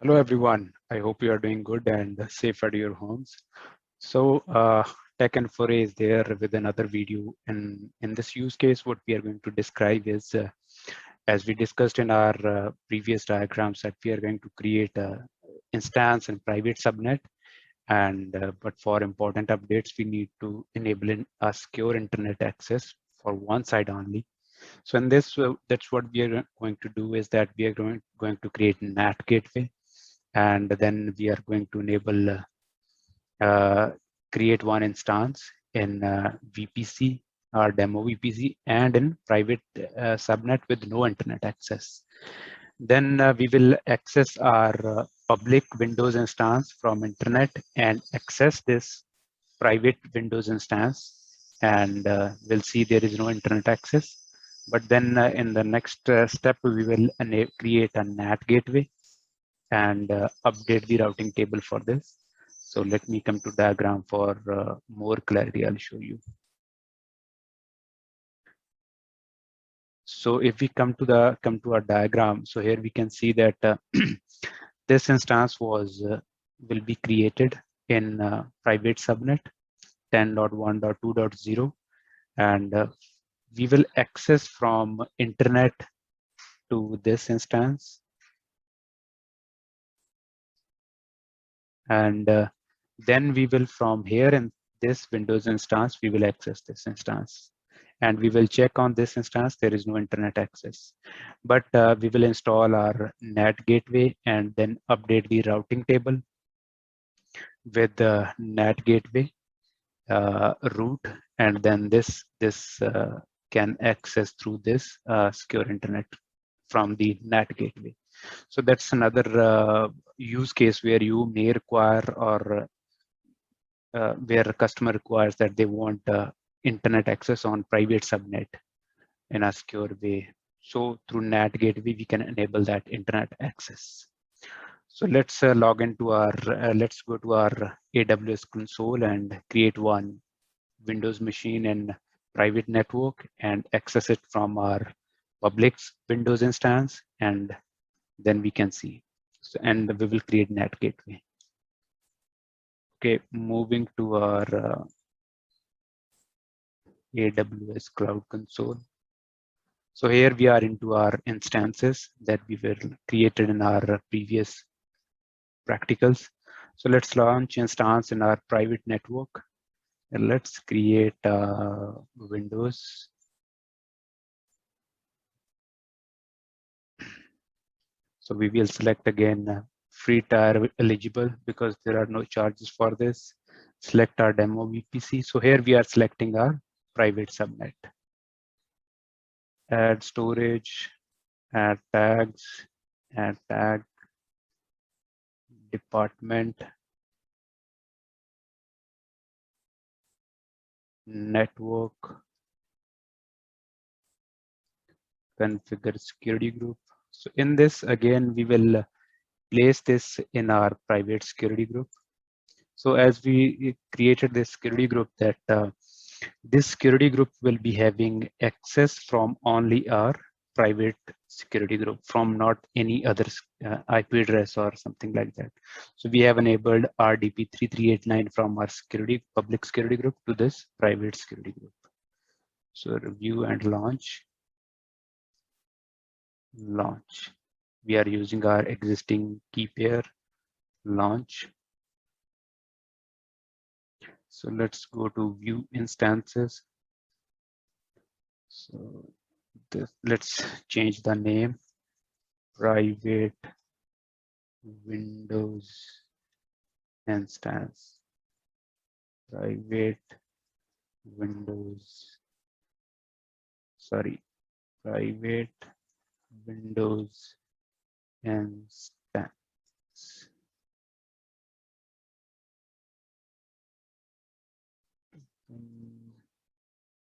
Hello everyone. I hope you are doing good and safe at your homes. So Tech and Foray is there with another video, and in this use case what we are going to describe is as we discussed in our previous diagrams, that we are going to create a instance and private subnet, and but for important updates we need to enable a secure internet access for one side only. So in this, that's what we are going to do, is that we are going to create a NAT gateway, and then we are going to enable uh, create one instance in VPC or demo VPC and in private subnet with no internet access. Then we will access our public Windows instance from internet and access this private Windows instance, and we'll see there is no internet access. But then in the next step, we will create a NAT gateway and update the routing table for this. So let me come to diagram for more clarity. I'll show you. So if we come to our diagram, so here we can see that this instance will be created in private subnet 10.1.2.0, and we will access from internet to this instance, and then we will, from here in this Windows instance, we will access this instance, and we will check on this instance there is no internet access, but we will install our NAT gateway and then update the routing table with the NAT gateway root, and then this can access through this secure internet from the NAT gateway. So that's another use case where you may require, or where a customer requires that they want internet access on private subnet in a secure way. So through NAT gateway, we can enable that internet access. So let's log into our, let's go to our AWS console and create one Windows machine in private network and access it from our public Windows instance, and then we can see. So, and we will create NAT gateway. Okay, moving to our AWS Cloud Console. So here we are into our instances that we were created in our previous practicals. So let's launch instance in our private network, and let's create Windows. So we will select again free tier eligible because there are no charges for this. Select our demo VPC. So here we are selecting our private subnet. Add storage, add tags, add tag, department, network, configure security group. So in this, again, we will place this in our private security group. So as we created this security group, that this security group will be having access from only our private security group, from not any other IP address or something like that. So we have enabled RDP 3389 from our public security group to this private security group. So review and launch. Launch. We are using our existing key pair. Launch. So let's go to view instances. So let's change the name. Private Windows instance. Private Windows. Sorry. Private Windows instance.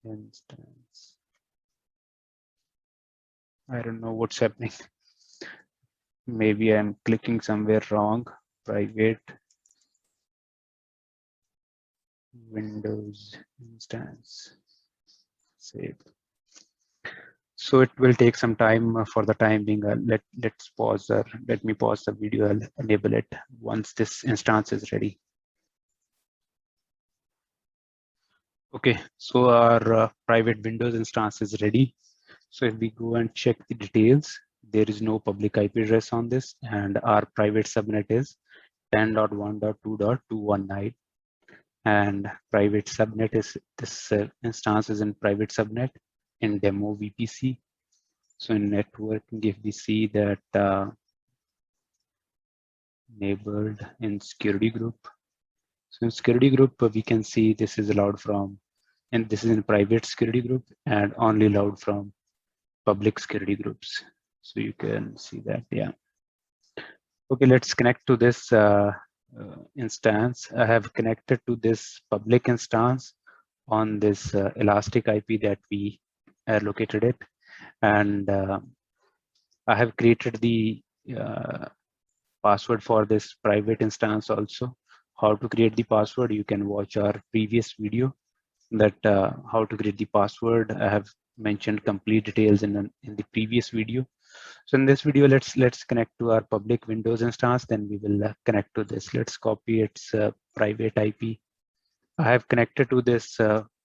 Instance. I don't know what's happening. Maybe I'm clicking somewhere wrong. Private Windows instance. Save. So it will take some time for the time being. Let's pause or let me pause the video. I'll enable it once this instance is ready. Okay, so our private Windows instance is ready. So if we go and check the details, there is no public IP address on this, and our private subnet is 10.1.2.219, and private subnet is this instance is in private subnet in demo VPC. So in networking, if we see that enabled in security group. So in security group, we can see this is allowed from, and this is in private security group and only allowed from public security groups. So you can see that, yeah. Okay, let's connect to this instance. I have connected to this public instance on this elastic IP that we allocated it. And I have created the password for this private instance also. How to create the password, you can watch our previous video that how to create the password. I have mentioned complete details in the previous video. So in this video, let's connect to our public Windows instance, then we will connect to this. Let's copy its private IP. I have connected to this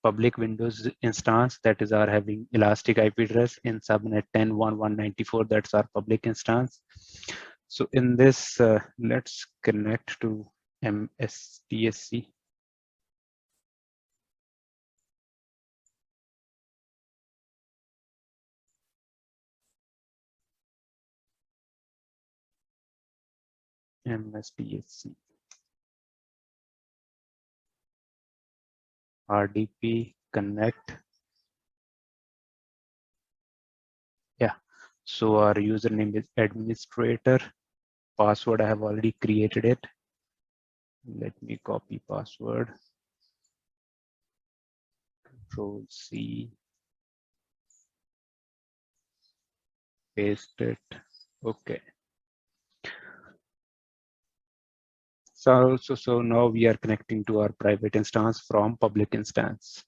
public Windows instance, that is our having elastic IP address in subnet 10.1.194. That's our public instance. So in this, let's connect to MSPSC. MSPSC. RDP connect. Yeah. So our username is administrator. Password, I have already created it. Let me copy password. Control C. Paste it. Okay. So now we are connecting to our private instance from public instance.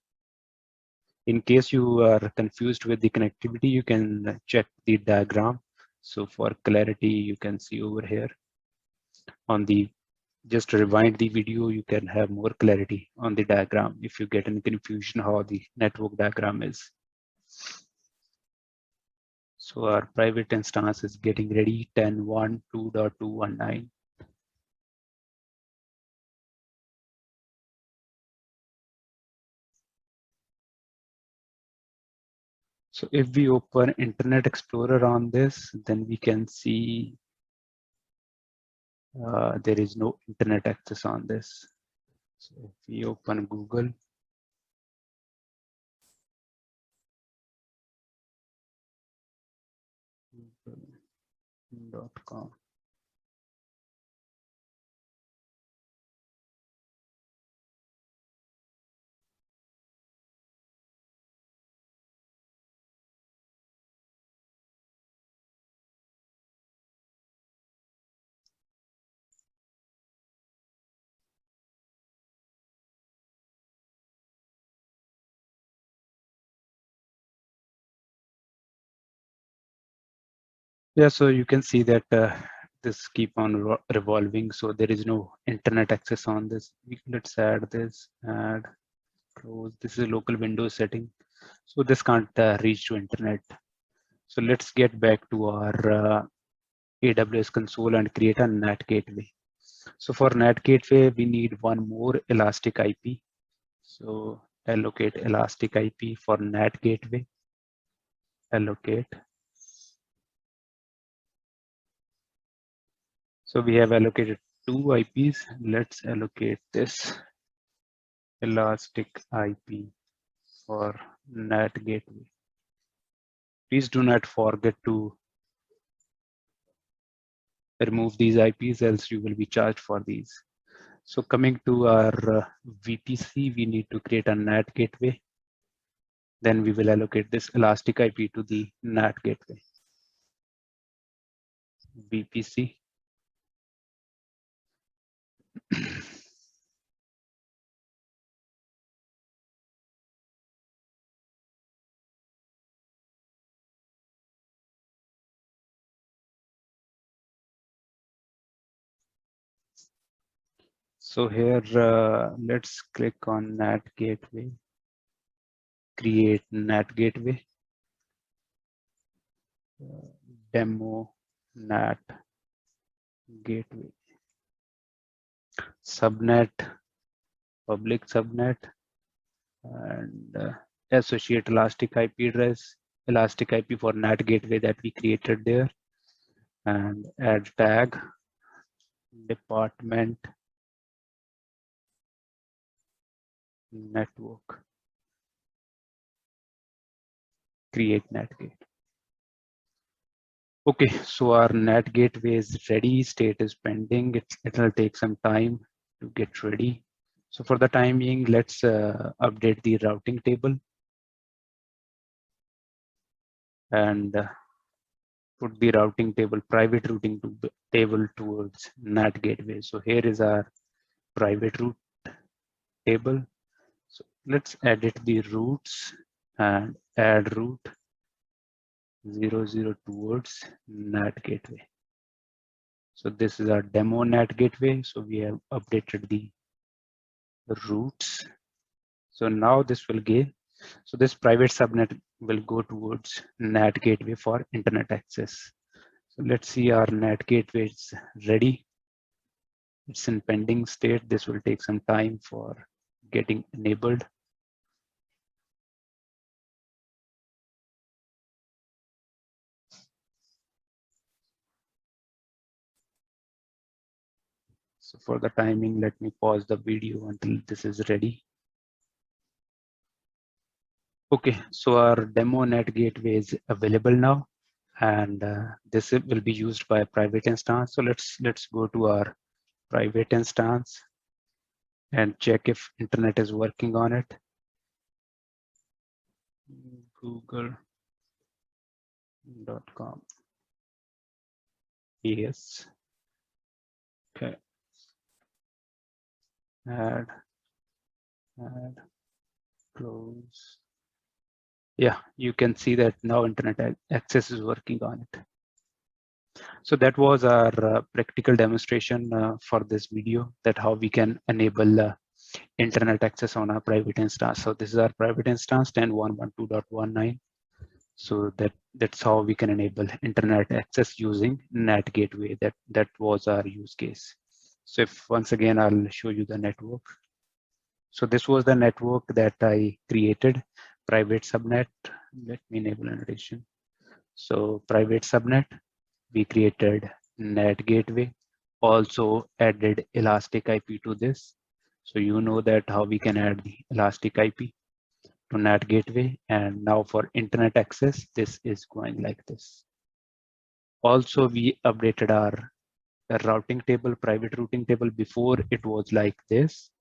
In case you are confused with the connectivity, you can check the diagram. So for clarity, you can see over here on the, just rewind the video, you can have more clarity on the diagram if you get any confusion how the network diagram is. So our private instance is getting ready, 10.1.2.219. So if we open Internet Explorer on this, then we can see there is no internet access on this. So if we open Google, google.com. Yeah, so you can see that this keep on revolving. So there is no internet access on this. Let's add this, add, close. This is a local Windows setting. So this can't reach to internet. So let's get back to our AWS console and create a NAT gateway. So for NAT gateway, we need one more elastic IP. So allocate elastic IP for NAT gateway, allocate. So we have allocated two IPs. Let's allocate this elastic IP for NAT gateway. Please do not forget to remove these IPs, else you will be charged for these. So coming to our VPC, we need to create a NAT gateway. Then we will allocate this elastic IP to the NAT gateway. VPC. So here, let's click on NAT gateway, create NAT gateway, demo NAT gateway, subnet, public subnet, and associate elastic IP address, elastic IP for NAT gateway that we created there, and add tag, department, network, create NAT gateway. Okay, so our NAT gateway is ready, state is pending. It will take some time to get ready. So for the time being, let's update the routing table and put the routing table, private routing table towards NAT gateway. So here is our private route table. So let's edit the routes and add route 00 towards NAT gateway. So this is our demo NAT gateway. So we have updated the routes. So now this will give, so this private subnet will go towards NAT gateway for internet access. So let's see, our NAT gateway is ready. It's in pending state. This will take some time for getting enabled. So for the timing, let me pause the video until this is ready. Okay, so our demo NAT gateway is available now, and this will be used by a private instance. So let's go to our private instance and check if internet is working on it. Google.com. Yes. Okay. Add, close. Yeah, you can see that now internet access is working on it. So that was our practical demonstration for this video, that how we can enable internet access on our private instance. So this is our private instance 10.112.19. So that's how we can enable internet access using NAT gateway. That was our use case. So if once again, I'll show you the network. So this was the network that I created, private subnet. Let me enable annotation. So private subnet, we created NAT gateway, also added elastic IP to this. So you know that how we can add the elastic IP to NAT gateway. And now for internet access, this is going like this. Also, we updated our routing table, private routing table. Before it was like this.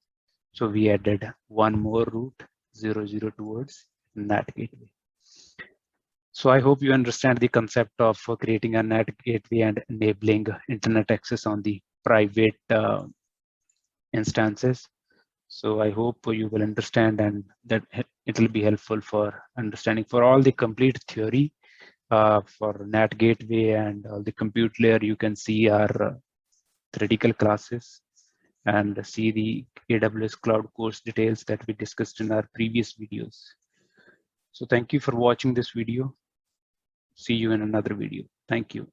So we added one more route 00 towards NAT gateway. So I hope you understand the concept of creating a NAT gateway and enabling internet access on the private instances. So I hope you will understand, and that it will be helpful for understanding for all the complete theory for NAT gateway and all the compute layer. You can see our theoretical classes and see the AWS Cloud course details that we discussed in our previous videos. So thank you for watching this video. See you in another video. Thank you.